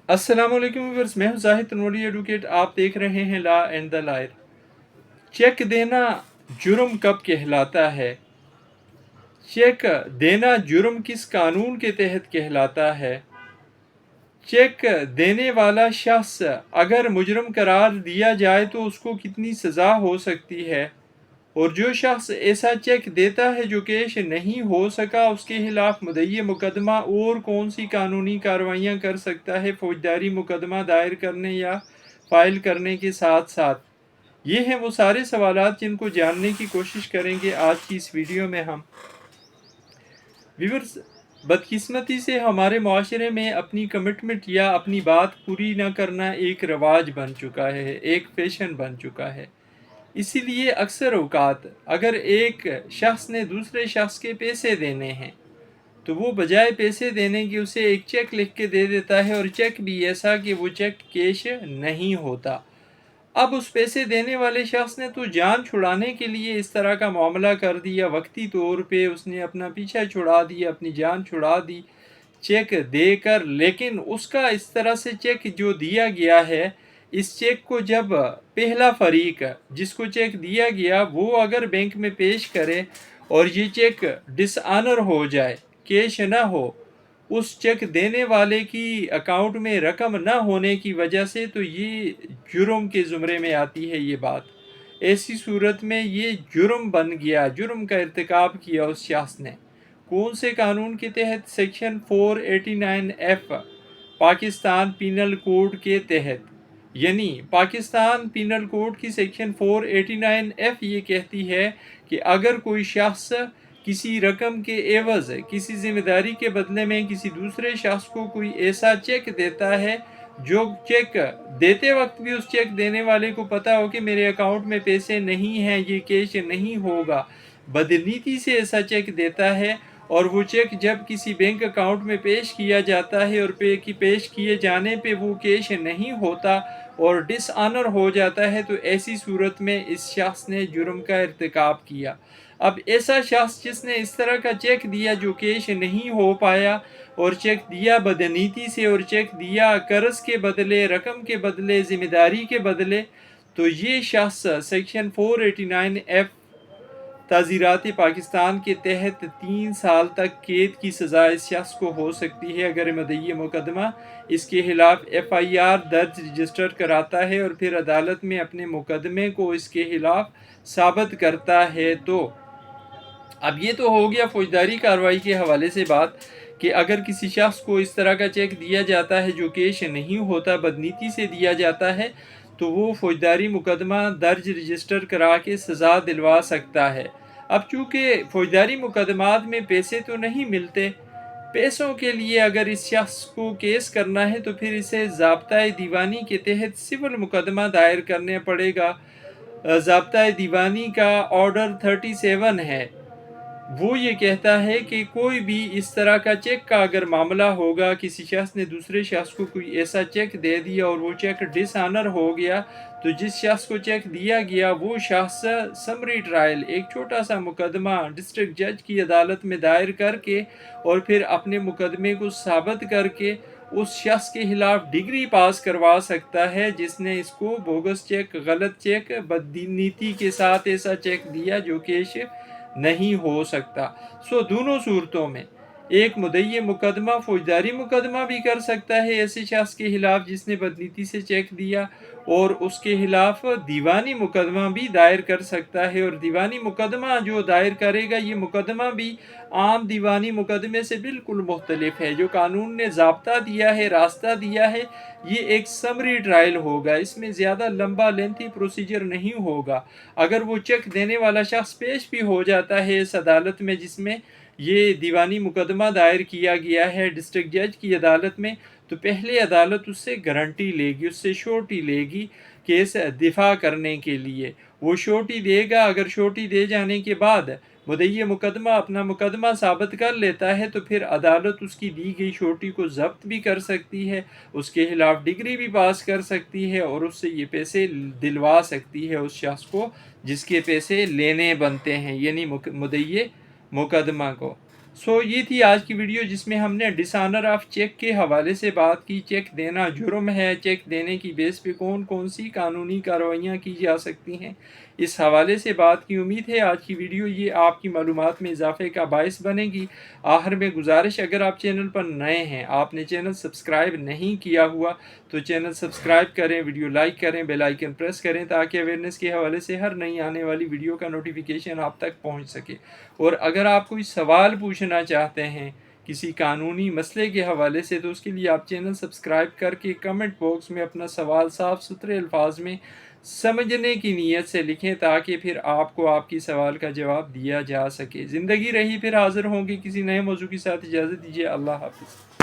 السلام علیکم ویورز، میں ہوں زاہد تنوری ایڈوکیٹ۔ آپ دیکھ رہے ہیں law and the lawyer. Cheque دینا جرم کب کہلاتا ہے؟ چیک دینا جرم کس قانون کے تحت کہلاتا ہے؟ چیک دینے والا شخص اگر مجرم قرار دیا جائے تو اس کو کتنی سزا ہو سکتی ہے؟ اور جو شخص ایسا چیک دیتا ہے جو کیش نہیں ہو سکا، اس کے خلاف مدعی مقدمہ اور کون سی قانونی کارروائیاں کر سکتا ہے فوجداری مقدمہ دائر کرنے یا فائل کرنے کے ساتھ ساتھ؟ یہ ہیں وہ سارے سوالات جن کو جاننے کی کوشش کریں گے آج کی اس ویڈیو میں ہم۔ ویورز، بدقسمتی سے ہمارے معاشرے میں اپنی کمٹمنٹ یا اپنی بات پوری نہ کرنا ایک رواج بن چکا ہے، ایک فیشن بن چکا ہے۔ اسی لیے اکثر اوقات اگر ایک شخص نے دوسرے شخص کے پیسے دینے ہیں تو وہ بجائے پیسے دینے کی اسے ایک چیک لکھ کے دے دیتا ہے، اور چیک بھی ایسا کہ وہ چیک کیش نہیں ہوتا۔ اب اس پیسے دینے والے شخص نے تو جان چھڑانے کے لیے اس طرح کا معاملہ کر دیا، وقتی طور پہ اس نے اپنا پیچھا چھڑا دیا، اپنی جان چھڑا دی چیک دے کر، لیکن اس کا اس طرح سے چیک جو دیا گیا ہے، اس چیک کو جب پہلا فریق جس کو چیک دیا گیا وہ اگر بینک میں پیش کرے اور یہ چیک ڈس آنر ہو جائے، کیش نہ ہو، اس چیک دینے والے کی اکاؤنٹ میں رقم نہ ہونے کی وجہ سے، تو یہ جرم کے زمرے میں آتی ہے یہ بات۔ ایسی صورت میں یہ جرم بن گیا، جرم کا ارتکاب کیا اس شخص نے۔ کون سے قانون کے تحت؟ Section 489 F Pakistan penal code کے تحت۔ یعنی پاکستان پینل کوڈ کی سیکشن 489 ایف یہ کہتی ہے کہ اگر کوئی شخص کسی رقم کے عوض، کسی ذمہ داری کے بدلے میں کسی دوسرے شخص کو کوئی ایسا چیک دیتا ہے جو چیک دیتے وقت بھی اس چیک دینے والے کو پتا ہو کہ میرے اکاؤنٹ میں پیسے نہیں ہیں، یہ کیش نہیں ہوگا، بدنیتی سے ایسا چیک دیتا ہے، اور وہ چیک جب کسی بینک اکاؤنٹ میں پیش کیا جاتا ہے اور پیش کیے جانے پہ وہ کیش نہیں ہوتا اور ڈس آنر ہو جاتا ہے، تو ایسی صورت میں اس شخص نے جرم کا ارتکاب کیا۔ اب ایسا شخص جس نے اس طرح کا چیک دیا جو کیش نہیں ہو پایا، اور چیک دیا بدنیتی سے، اور چیک دیا قرض کے بدلے، رقم کے بدلے، ذمہ داری کے بدلے، تو یہ شخص سیکشن 489 ایف تعزیرات پاکستان کے تحت 3 سال تک قید کی سزا اس شخص کو ہو سکتی ہے اگر مدعی مقدمہ اس کے خلاف ایف آئی آر درج رجسٹر کراتا ہے اور پھر عدالت میں اپنے مقدمے کو اس کے خلاف ثابت کرتا ہے تو۔ اب یہ تو ہو گیا فوجداری کارروائی کے حوالے سے بات کہ اگر کسی شخص کو اس طرح کا چیک دیا جاتا ہے جو کیش نہیں ہوتا، بدنیتی سے دیا جاتا ہے، تو وہ فوجداری مقدمہ درج رجسٹر کرا کے سزا دلوا سکتا ہے۔ اب چونکہ فوجداری مقدمات میں پیسے تو نہیں ملتے، پیسوں کے لیے اگر اس شخص کو کیس کرنا ہے تو پھر اسے ضابطۂ دیوانی کے تحت سول مقدمہ دائر کرنا پڑے گا۔ ضابطۂ دیوانی کا آرڈر 37 ہے، وہ یہ کہتا ہے کہ کوئی بھی اس طرح کا چیک کا اگر معاملہ ہوگا، کسی شخص نے دوسرے شخص کو کوئی ایسا چیک دے دیا اور وہ چیک ڈس آنر ہو گیا، تو جس شخص کو چیک دیا گیا وہ شخص سمری ٹرائل، ایک چھوٹا سا مقدمہ ڈسٹرکٹ جج کی عدالت میں دائر کر کے اور پھر اپنے مقدمے کو ثابت کر کے اس شخص کے خلاف ڈگری پاس کروا سکتا ہے جس نے اس کو بوگس چیک، غلط چیک، بدنیتی کے ساتھ ایسا چیک دیا جو کیش نہیں ہو سکتا۔ دونوں صورتوں میں ایک مدعی مقدمہ فوجداری مقدمہ بھی کر سکتا ہے ایسے شخص کے خلاف جس نے بدنیتی سے چیک دیا، اور اس کے خلاف دیوانی مقدمہ بھی دائر کر سکتا ہے، اور دیوانی مقدمہ جو دائر کرے گا یہ مقدمہ بھی عام دیوانی مقدمے سے بالکل مختلف ہے۔ جو قانون نے ضابطہ دیا ہے، راستہ دیا ہے، یہ ایک سمری ٹرائل ہوگا، اس میں زیادہ لمبا لینتھی پروسیجر نہیں ہوگا۔ اگر وہ چیک دینے والا شخص پیش بھی ہو جاتا ہے اس عدالت میں جس میں یہ دیوانی مقدمہ دائر کیا گیا ہے ڈسٹرکٹ جج کی عدالت میں، تو پہلے عدالت اس سے گارنٹی لے گی، اس سے شورٹی لے گی کیس دفاع کرنے کے لیے۔ وہ شورٹی دے گا، اگر شورٹی دے جانے کے بعد مدعی مقدمہ اپنا مقدمہ ثابت کر لیتا ہے تو پھر عدالت اس کی دی گئی شورٹی کو ضبط بھی کر سکتی ہے، اس کے خلاف ڈگری بھی پاس کر سکتی ہے، اور اس سے یہ پیسے دلوا سکتی ہے اس شخص کو جس کے پیسے لینے بنتے ہیں، یعنی مدعی مقدمہ کو۔ یہ تھی آج کی ویڈیو جس میں ہم نے ڈسآنر آف چیک کے حوالے سے بات کی۔ چیک دینا جرم ہے، چیک دینے کی بیس پہ کون کون سی قانونی کارروائیاں کی جا سکتی ہیں، اس حوالے سے بات کی۔ امید ہے آج کی ویڈیو یہ آپ کی معلومات میں اضافے کا باعث بنے گی۔ آخر میں گزارش، اگر آپ چینل پر نئے ہیں، آپ نے چینل سبسکرائب نہیں کیا ہوا تو چینل سبسکرائب کریں، ویڈیو لائک کریں، بیل آئیکن پریس کریں تاکہ اویئرنیس کے حوالے سے ہر نئی آنے والی ویڈیو کا نوٹیفیکیشن آپ تک پہنچ سکے۔ اور اگر آپ کوئی سوال پوچھنا چاہتے ہیں کسی قانونی مسئلے کے حوالے سے تو اس کے لیے آپ چینل سبسکرائب کر کے کمنٹ باکس میں اپنا سوال صاف ستھرے الفاظ میں سمجھنے کی نیت سے لکھیں تاکہ پھر آپ کو آپ کی سوال کا جواب دیا جا سکے۔ زندگی رہی پھر حاضر ہوں گے کسی نئے موضوع کے ساتھ۔ اجازت دیجیے، اللہ حافظ۔